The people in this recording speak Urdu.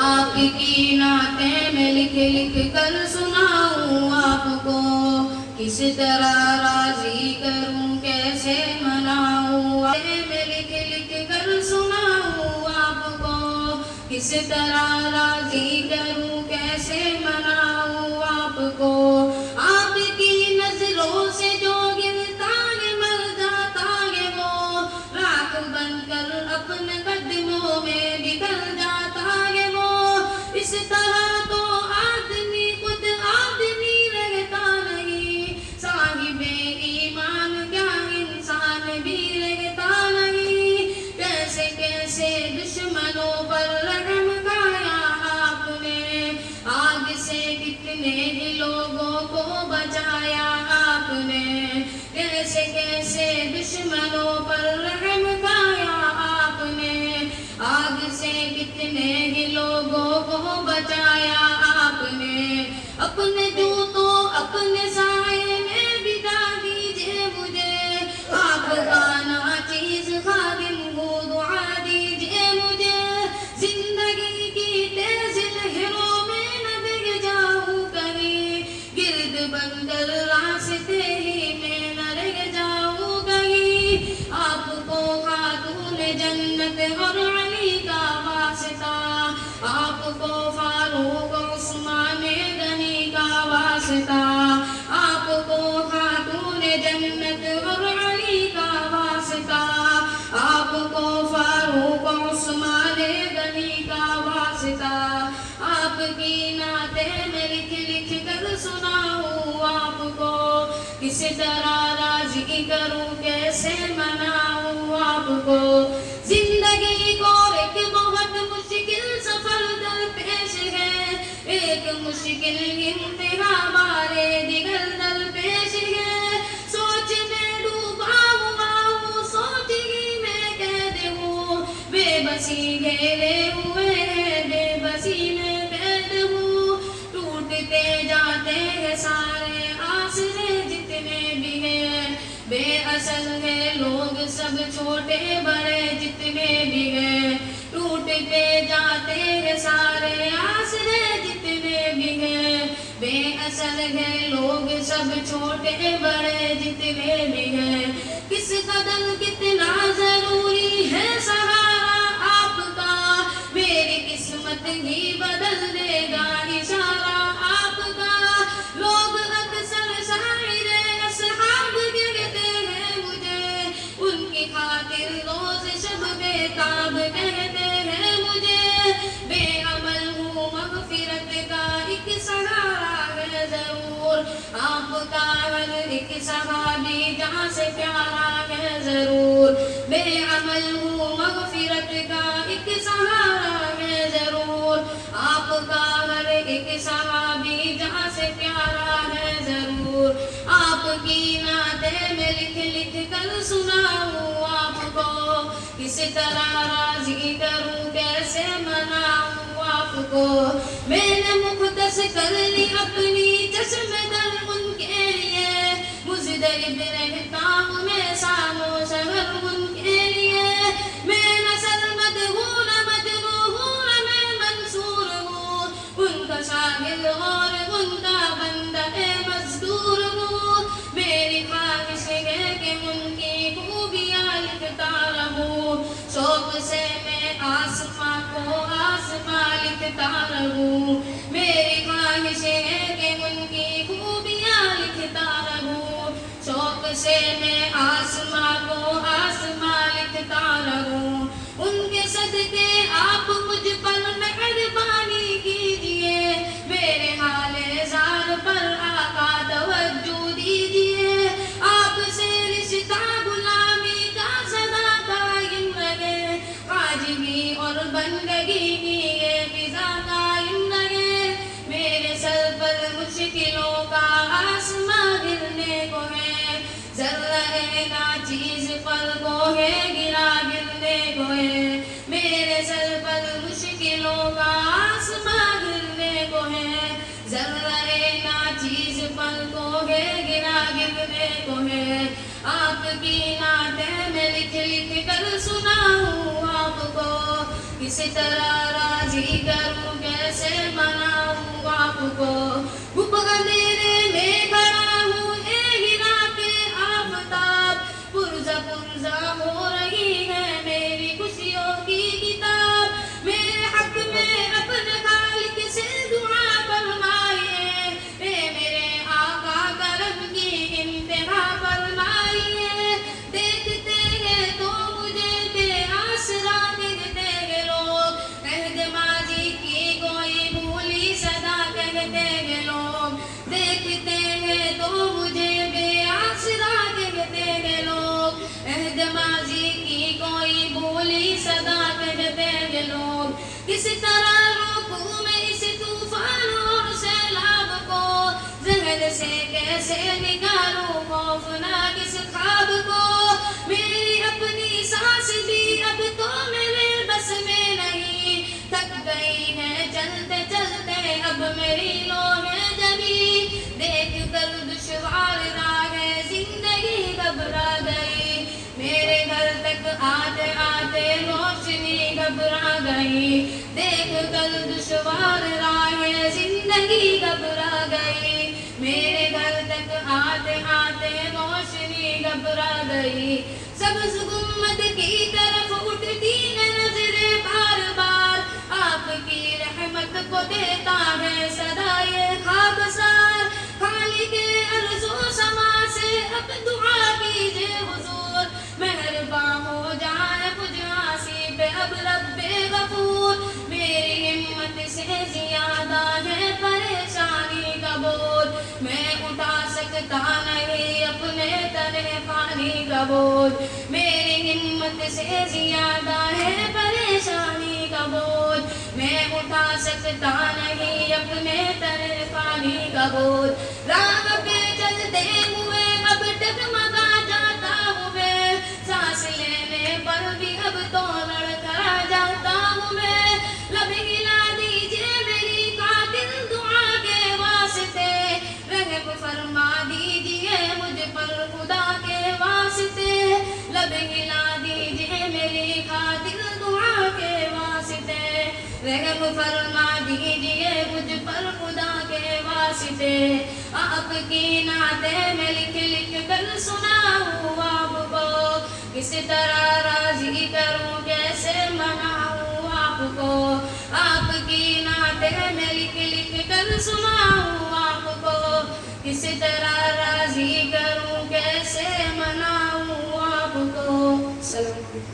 آپ کی نعتیں میں لکھ لکھ کر سناؤں آپ کو، کس طرح راضی کروں کیسے مناؤں، میں لکھ لکھ کر سناؤں آپ کو، کس طرح راضی کروں کیسے مناؤں آپ کو، آپ کی نظروں سے جو گرتا ہے مر جاتا ہے وہ، راکھ بن کر اپنے قدموں میں بکھر جاتا ہے وہ، اس طرح تو آدمی خود آدمی رہتا نہیں، صاحب ایمان کیا انسان بھی رہتا نہیں، کیسے کیسے دشمنوں پر رحم کھایا آپ نے، آگ سے کتنے ہی لوگوں کو بچایا آپ نے، کیسے کیسے دشمنوں پر رحم کھایا آپ نے، آگ سے کتنے ہی لوگوں کو بچایا آپ نے، اپنے جوتوں اپنے سائے میں بٹھا دیجئے مجھے، آپ کا ناچیز خادم ہوں دعا دیجئے مجھے، زندگی کی تیز لہروں میں نہ بہہ جاؤں کہیں، گرد بن کر راستے ہی میں نہ رہ جاؤں کہیں، آپ کو خاتون جنت اور علی کا واسطہ، آپ کو فاروق عثمان غنی کا واسطہ، آپ کو خاتون جنت اور علی کا واسطہ، آپ کو فاروق عثمان غنی کا واسطہ، آپ کی نعتیں میں لکھ لکھ کر سناؤں آپ کو، کس طرح راضی کروں کیسے مناؤں آپ کو، زندگی کو ایک بہت مشکل سفر درپیش ہے، ایک مشکل انتہا بارے دیگر درپیش ہے، سوچ میں ڈوبا ہوا ہوں، سوچ ہی میں قید ہوں، بے بسی گھیرے ہوئے ہیں، بے بسی میں قید ہوں، ٹوٹتے جاتے ہیں سارے آسرے جتنے بھی ہیں، بے اصل ہے لوگ سب چھوٹے بڑے جتنے بھی ہیں، ٹوٹتے جاتے ہیں سارے آسرے جتنے بھی ہیں، بے اصل ہے لوگ سب چھوٹے بڑے جتنے بھی ہیں، کس قدر کتنا ضروری ہے سہارا آپ کا، میری قسمت ہی بدل دے گا اشارہ آپ کا، لوگ اکثر شاعر اصحاب کہتے ہیں مجھے، ان کی خاطر روز شب بے تاب کہتے ہیں مجھے، بے عمل ہوں مغفرت کا ایک سہارا ہے ضرور، آپ کا ہر ایک صحابی جہاں سے پیارا ہے ضرور، بے عمل ہوں مغفرت کا ایک سہارا ہے ضرور، آپ کا ہر ایک صحابی جہاں سے پیارا ہے ضرور، آپ کی نعتیں میں لکھ لکھ کر سناؤں آپ کو، کس طرح راضی کروں کیسے مناؤں آپ کو، میں نے مختص کر لی اپنی چشم در ان کے لیے، مضطرب رہتا ہوں میں سالوں شہر ان کے لیے، میں نسل مدہور مجروح میں منصور ہوں، ان کا شاگرد اور ان کا بندہ مزدور ہوں، میری خواہش ہے کہ ان کی خوبیاں لکھتا رہوں، شوق سے میں آسماں کو آسماں لکھتا رہوں، میری خواہش ہے کہ ان کی خوبیاں لکھتا رہوں، شوق سے میں آسماں کو آسماں لکھتا رہوں، ان کے صدقے آپ مجھ پر مہربانی کیجئے، میرے حال زار پر آقا توجہ دیجئے، آپ سے رشتہ غلامی کا سدا قائم رہے، عاجزی اور بندگی کی یہ فضا قائم رہے، میرے سر پر مشکلوں کا آسماں گرنے کو ہے، ذرہ ناچیز پر کو ہے گرا گرنے کو ہے، میرے سر پر مشکلوں کا آسماں گرنے کو ہے، ذرہ ناچیز پر کو ہے گرا گرنے کو ہے، آپ کی نعتیں میں لکھ لکھ کر سناؤں آپ کو، کس طرح راضی راضی کروں کیسے مناؤں آپ کو، گھپ اندھیرے میں کھڑا ہوں اے ہیرا کے آفتاب، پرزا پرزا ہو رہی ہے میری خوشیوں کی کتاب، میرے حق میں اپنے خالق سے دعا فرمائیے، اے میرے آقا کرم کی انتہا فرمائیے، دیکھتے ہیں تو مجھے بے آسرا دیکھتے ہیں لوگ، عہد ماضی کی کوئی بھولی صدا کہتے ہیں لوگ، دیکھتے ہیں تو مجھے بے آسرا کہتے ہیں لوگ، عہد ماضی کی کوئی بھولی صدا کہتے ہیں لوگ، کس طرح روکوں میں اس طوفان اور سیلاب کو، ذہن سے کیسے نکالوں خوفناک اس خواب کو، میری اپنی سانس بھی اب تو میرے بس میں نہیں، تھک گئی ہے چلتے چلتے اب میری لوگ جبھی، دیکھ کر دشوار راہ زندگی گھبرا گئی، میرے گھر تک آتے آتے روشنی گھبرا گئی، دیکھ کر دشوار راہ زندگی گھبرا گئی، میرے گھر تک آتے آتے روشنی گھبرا گئی، سبز گنبد کی طرف اٹھتی ہے نظریں بار بار، آپ کی رحمت کو دیتا ہے صدا یہ خاکسار، خالق ارض و سما سے اب دعا کیجئے حضور، مہرباں ہو جائے مجھ عاصی پہ اب رب غفور، میری ہمت سے زیادہ ہے پریشانی کا بوجھ، میں اٹھا سکتا نہیں اپنے تنے پانی کا بوجھ، میری ہمت سے زیادہ ہے پریشانی کا بوجھ، میں اٹھا سکتا نہیں اپنے تنے پانی کا بوجھ، راہ پہ چلتے ہوئے اب ڈگمگا جاتا ہوں میں، سانس لینے پر بھی اب تو لڑکھڑا جاتا ہوں میں، لب ہلا دیجئے میری قاتل دعا کے واسطے، رحم فرما دیجئے مجھ پر خدا کے واسطے، لب ہلا دیجئے میری قاتل دعا کے واسطے، رحم فرما دیجئے مجھ پر خدا کے واسطے، آپ کی نعتیں میں لکھ لکھ کر سناؤں آپ کو، کس طرح راضی کروں کیسے مناؤں آپ کو، آپ کی نعتیں میں لکھ لکھ کر سناؤں آپ کو، کس طرح